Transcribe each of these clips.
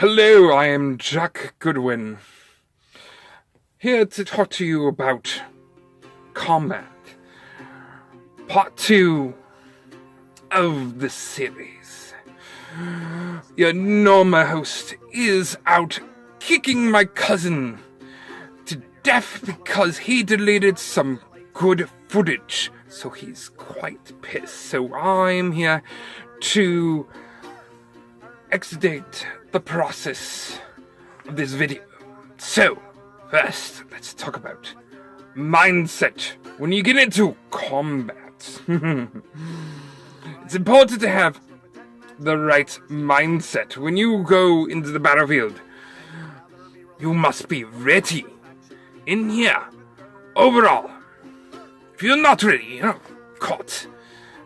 Hello, I am Jack Goodwin, here to talk to you about Combat, Part 2 of the series. Your normal host is out kicking my cousin to death because he deleted some good footage, so he's quite pissed. So I'm here to exudate the process of this video. So, first, let's talk about mindset when you get into combat. It's important to have the right mindset. When you go into the battlefield, you must be ready. In here, overall, if you're not ready, you're caught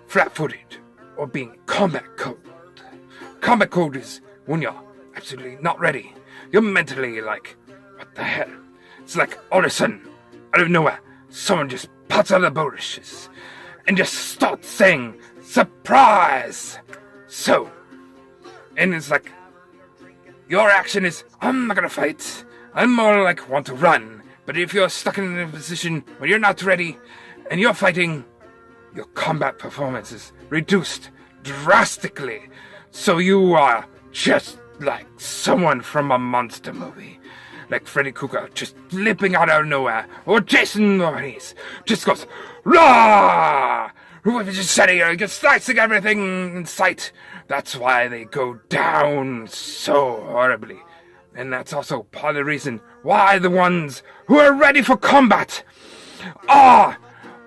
flat-footed or being combat code. Combat code is when you're absolutely not ready. You're mentally like, what the hell? It's like all of a sudden, out of nowhere, someone just pops out of the bushes and just starts saying, surprise! So, and it's like, your action is, I'm not gonna fight. I'm more like want to run. But if you're stuck in a position where you're not ready and you're fighting, your combat performance is reduced drastically. So you are just like someone from a monster movie. Like Freddy Krueger just leaping out of nowhere. Or Jason Voorhees just goes, rah! Just sitting here, just slicing everything in sight. That's why they go down so horribly. And that's also part of the reason why the ones who are ready for combat are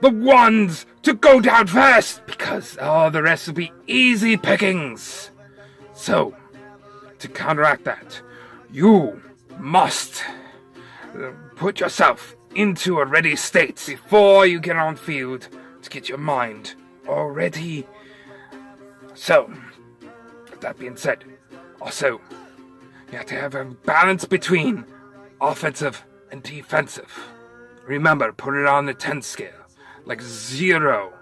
the ones to go down first, because all the rest will be easy pickings. So, to counteract that, you must put yourself into a ready state before you get on field to get your mind all ready. So, with that being said, also, you have to have a balance between offensive and defensive. Remember, put it on the 10 scale. Like 0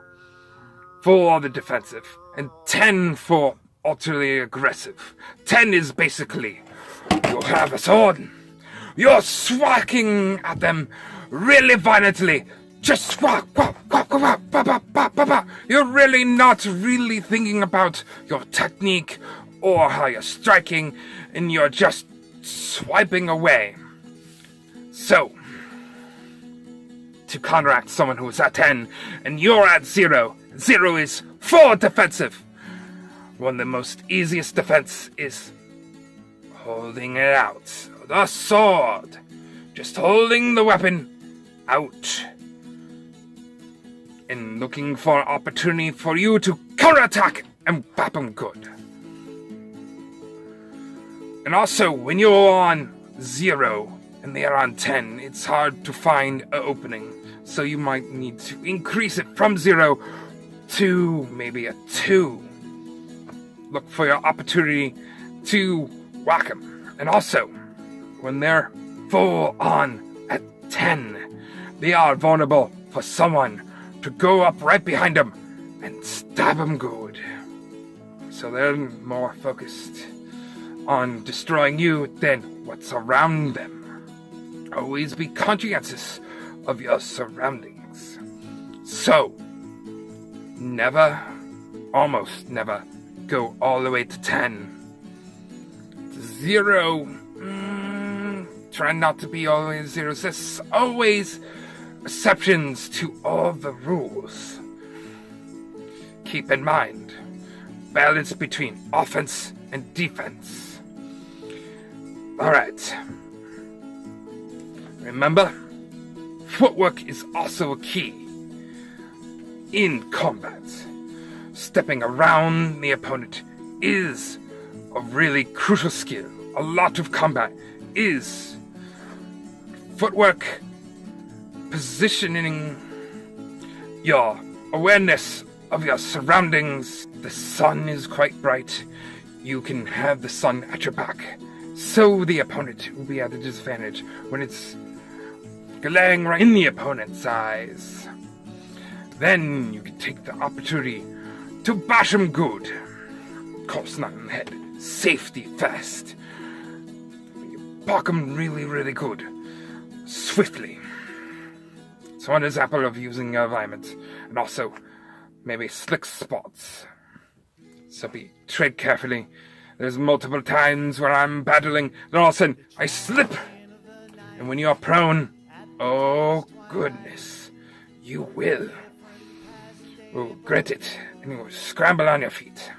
for the defensive and 10 for utterly aggressive. 10 is basically, you have a sword, you're swacking at them really violently, just swak, you're really not really thinking about your technique or how you're striking, and you're just swiping away. So, to counteract someone who's at 10 and you're at 0. 0 is for defensive. One of the most easiest defense is holding it out. The sword. Just holding the weapon out. And looking for an opportunity for you to counterattack and bap them good. And also, when you're on 0 and they are on 10, it's hard to find an opening. So you might need to increase it from 0 to maybe a 2. Look for your opportunity to whack them. And also, when they're full on at 10, they are vulnerable for someone to go up right behind them and stab them good. So they're more focused on destroying you than what's around them. Always be conscientious of your surroundings. So, almost never, go all the way to 10. 0, try not to be always 0. There's always exceptions to all the rules. Keep in mind, balance between offense and defense. Alright. Remember, footwork is also a key in combat. Stepping around the opponent is a really crucial skill. A lot of combat is footwork, positioning, your awareness of your surroundings. The sun is quite bright. You can have the sun at your back, so the opponent will be at a disadvantage when it's glaring right in the opponent's eyes. Then you can take the opportunity to bash him good. Of course, not in the head. Safety first. block them really, really good. Swiftly. It's one example of using your environment. And also, maybe slick spots. So tread carefully. There's multiple times where I'm battling, and all of a sudden, I slip. And when you're prone, oh goodness, you will regret it, and you will scramble on your feet.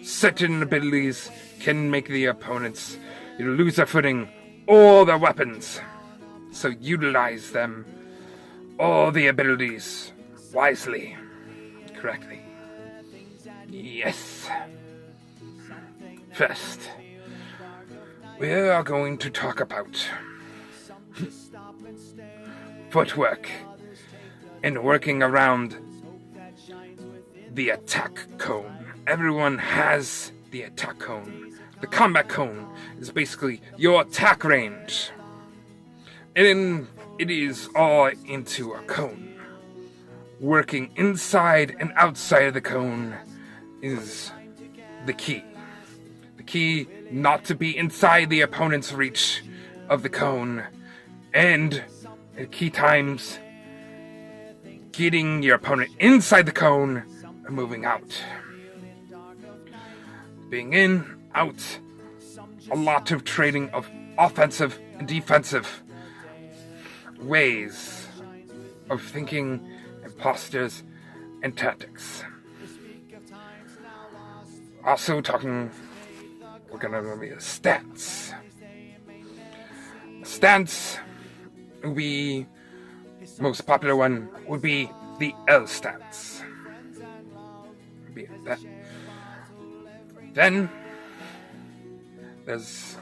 Certain abilities can make the opponents lose their footing or their weapons. So utilize them, all the abilities, wisely, correctly. Yes. First, we are going to talk about footwork and working around the attack cone. Everyone has the attack cone. The combat cone is basically your attack range. And it is all into a cone. Working inside and outside of the cone is the key. The key not to be inside the opponent's reach of the cone. And at key times, getting your opponent inside the cone and moving out. Being in, out, a lot of trading of offensive and defensive ways of thinking and postures and tactics. Also we're gonna be stats. Stats would be, most popular one would be the L stats. Would be that. Then there's,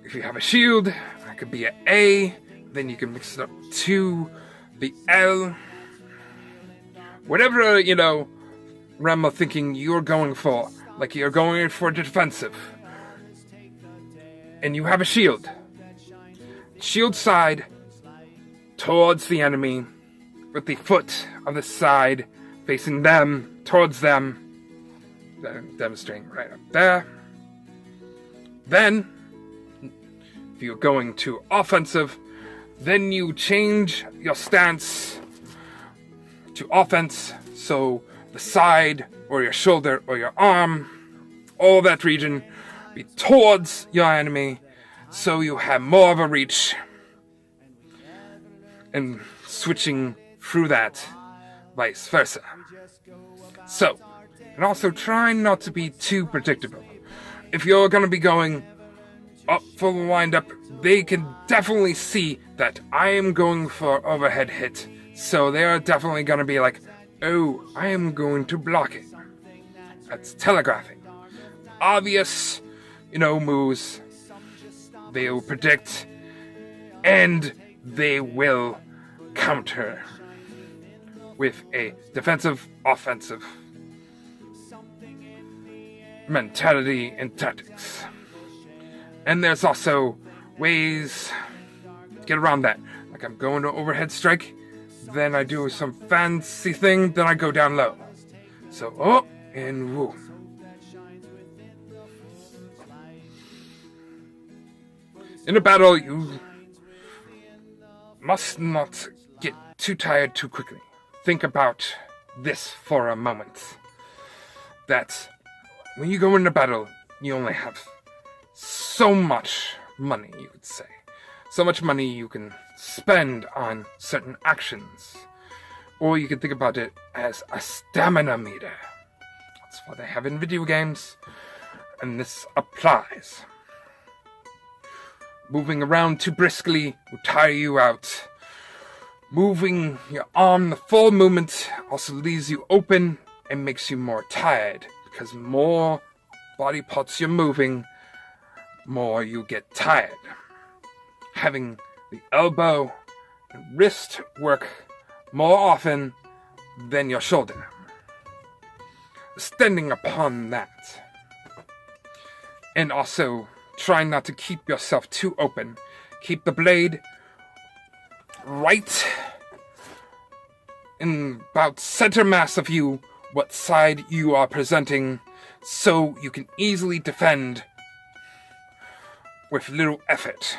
if you have a shield, that could be an A. Then you can mix it up to the L. Whatever, realm of thinking you're going for. Like you're going for defensive. And you have a shield. Shield side towards the enemy, with the foot of the side facing them, towards them. Demonstrating right up there. Then, if you're going to offensive, then you change your stance to offense, so the side or your shoulder or your arm, all that region, be towards your enemy, so you have more of a reach, and switching through that, vice versa. So, and also try not to be too predictable. If you're going to be going up for the wind-up, they can definitely see that I am going for overhead hit. So they are definitely going to be like, oh, I am going to block it. That's telegraphing. Obvious, moves. They'll predict, and they will counter with a defensive, offensive mentality and tactics. And there's also ways to get around that. Like I'm going to overhead strike, then I do some fancy thing, then I go down low. So, oh, and woo. In a battle, you must not get too tired too quickly. Think about this for a moment. That when you go into battle, you only have so much money, you could say. So much money you can spend on certain actions. Or you can think about it as a stamina meter. That's what they have in video games. And this applies. Moving around too briskly will tire you out. Moving your arm, the full movement, also leaves you open and makes you more tired. Because more body parts you're moving, more you get tired. Having the elbow and wrist work more often than your shoulder. Extending upon that. And also, try not to keep yourself too open. Keep the blade right in about center mass of you, what side you are presenting, so you can easily defend with little effort.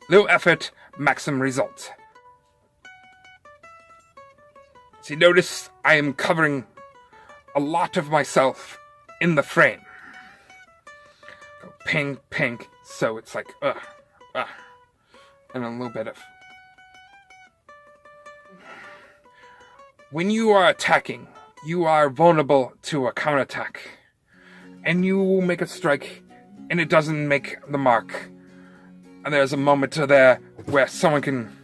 Little effort, maximum result. So you notice I am covering a lot of myself in the frame. Go ping, ping, so it's like, and a little bit of... When you are attacking, you are vulnerable to a counterattack. And you make a strike, and it doesn't make the mark. And there's a moment there where someone can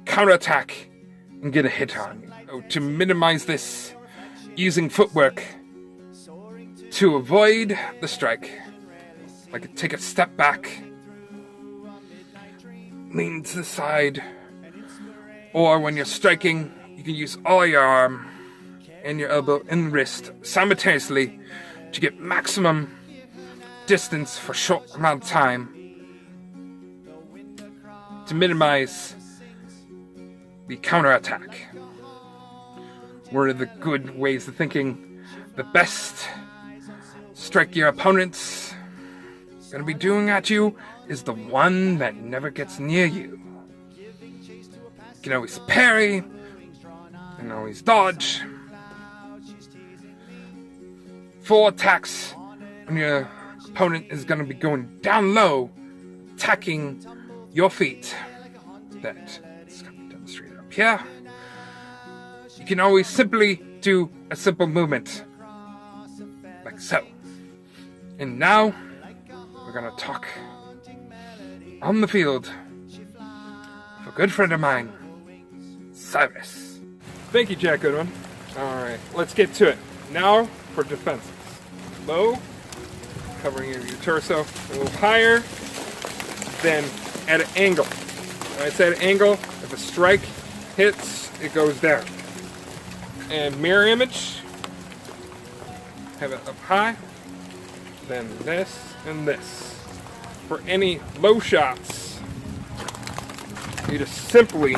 counterattack and get a hit on you. So to minimize this, using footwork to avoid the strike, like take a step back, lean to the side, or when you're striking, you can use all your arm and your elbow and wrist simultaneously to get maximum distance for a short amount of time to minimize the counterattack. One of the good ways of thinking, the best strike your opponent's gonna be doing at you is the one that never gets near you. You can always parry, you can always dodge. Full attacks when your opponent is gonna be going down low, attacking your feet. That is gonna be demonstrated up here. You can always simply do a simple movement, like so. And now, we're gonna talk on the field with a good friend of mine, Cyrus. Thank you, Jack Goodwin. Alright, let's get to it. Now for defenses. Low, covering your torso, a little higher, then at an angle. When I say at an angle, if a strike hits, it goes down. And mirror image, have it up high, then this and this. For any low shots, you just simply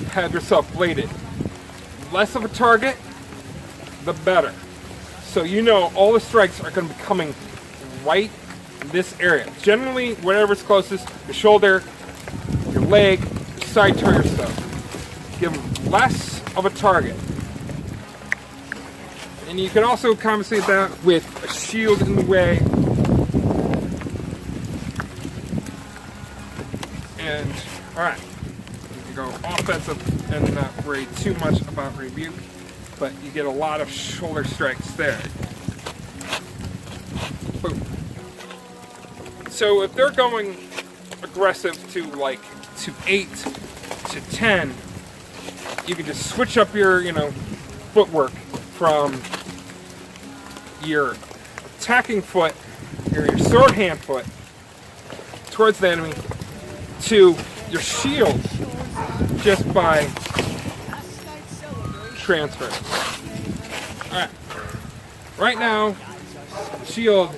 have yourself bladed. Less of a target, the better. So you know all the strikes are going to be coming right in this area. Generally, whatever's closest, your shoulder, your leg, your side torso. Give them less of a target. And you can also compensate that with a shield in the way. And, alright. You can go offensive and not worry too much about rebuke. But you get a lot of shoulder strikes there. Boom. So if they're going aggressive to like to 8 to 10, you can just switch up your, footwork from your attacking foot, your sword hand foot, towards the enemy, to your shield, just by transfer. Alright. Right now, shield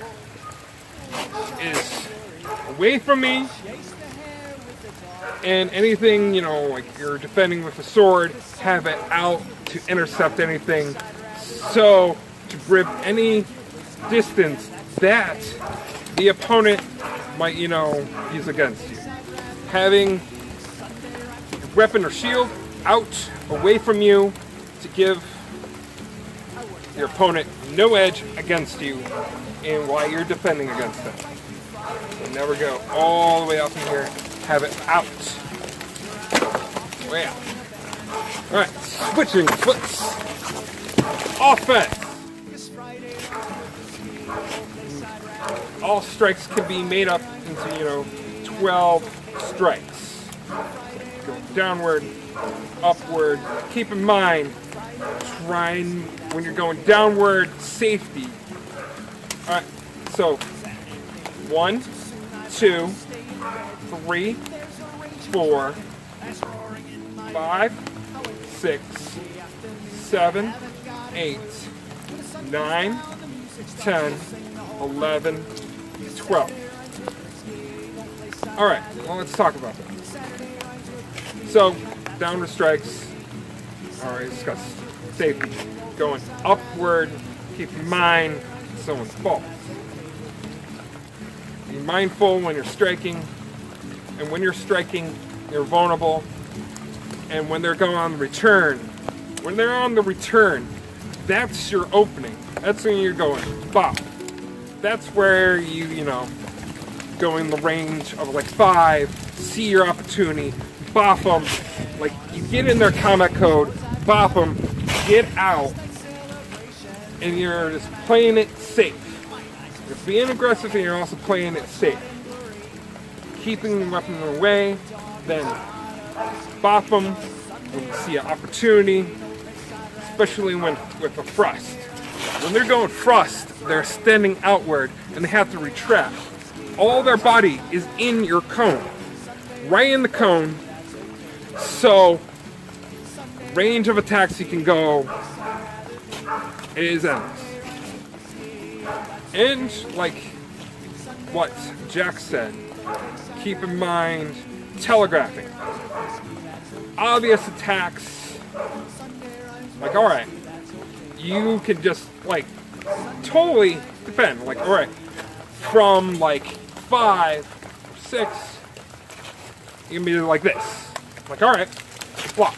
is away from me, and anything, like you're defending with a sword, have it out to intercept anything, so to grip any distance that the opponent might, use against you. Having your weapon or shield out, away from you, to give your opponent no edge against you, and while you're defending against them. So never go all the way up in here. Have it out. Way out. Alright, switching foots. Offense. All strikes can be made up into, 12 strikes. Go downward, upward. Keep in mind, when you're going downward, safety. Alright, so 1, 2, 3, 4, 5, 6, 7, 8, 9, 10, 11, 12. Alright, well, let's talk about that. So, downward strikes. Already discussed safety. Going upward, keep in mind someone falls. Be mindful when you're striking, and when you're striking, you're vulnerable. And when they're going on the return, that's your opening. That's when you're going bop. That's where you go in the range of like 5, see your opportunity, bop them. Like, you get in their combat code, bop them, get out, and you're just playing it safe. You're being aggressive and you're also playing it safe. Keeping the weapon away, then bop them when you see an opportunity, especially with a thrust. When they're going thrust, they're extending outward and they have to retract. All their body is in your cone, right in the cone, so range of attacks you can go is endless. And like what Jack said, keep in mind telegraphing. Obvious attacks, like, alright, you can just like totally defend, like, alright, from like 5, 6, you can be like this, like, alright, block,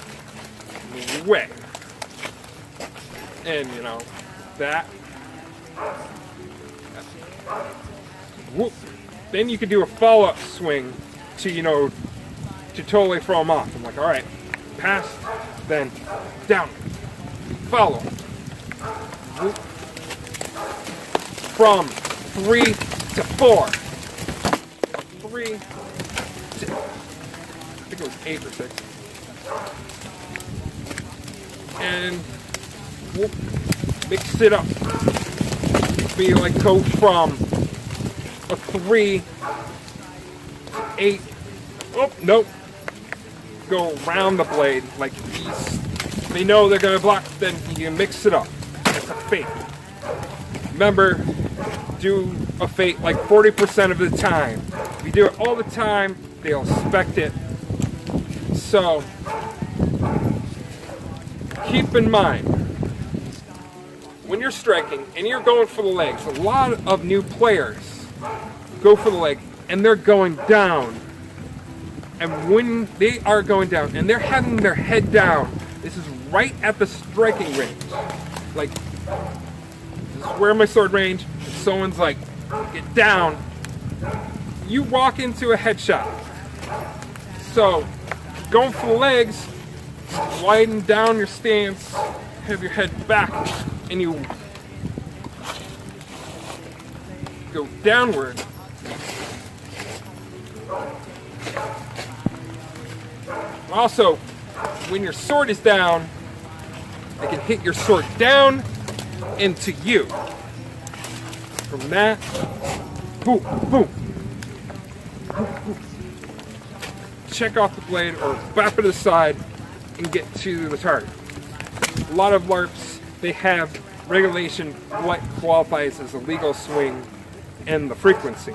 move away, and that, whoop. Then you can do a follow-up swing to to totally throw them off. I'm like, alright, pass, then down, follow, whoop. From 3 to 4, 3 to, I think it was 8 or 6, and whoop, mix it up. Be like, go from a 3 to 8. Oh, nope. Go around the blade like these. They know they're gonna block, then you mix it up. It's a fate. Remember, do a fate like 40% of the time. If you do it all the time, they'll expect it. So, keep in mind, when you're striking and you're going for the legs, a lot of new players go for the leg and they're going down. And when they are going down and they're having their head down, this is right at the striking range. Like, this is where my sword range, and someone's like, get down, you walk into a headshot. So, going for the legs, widen down your stance, have your head back, and you go downward. Also, when your sword is down, they can hit your sword down into you. From that, boom, boom, boom, boom. Check off the blade or bap it aside and get to the target. A lot of LARPs, they have regulation what qualifies as a legal swing and the frequency.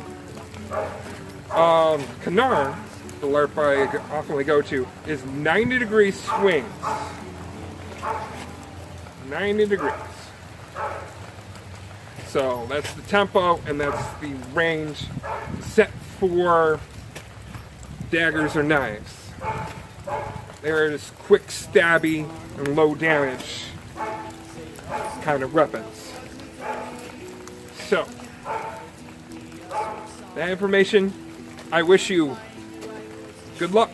Canar, the LARP I often go to, is 90-degree swings. 90 degrees. So that's the tempo and that's the range set for daggers or knives. They're just quick, stabby, and low damage kind of weapons. So, that information, I wish you good luck.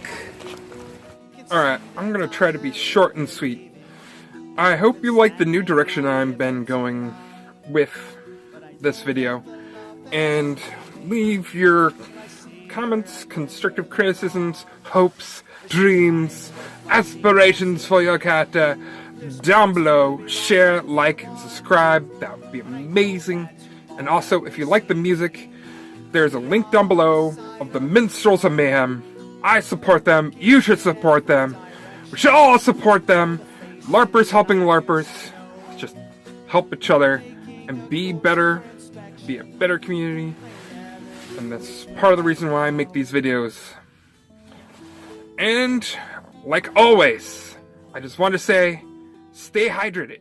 Alright, I'm gonna try to be short and sweet. I hope you like the new direction I've been going with this video, and leave your comments, constructive criticisms, hopes, dreams, aspirations for your character down below. Share, like, and subscribe. That would be amazing. And also, if you like the music, there's a link down below of the Minstrels of Mayhem. I support them. You should support them. We should all support them. LARPers helping LARPers. Just help each other and be better. Be a better community. And that's part of the reason why I make these videos. And, like always, I just want to say, stay hydrated.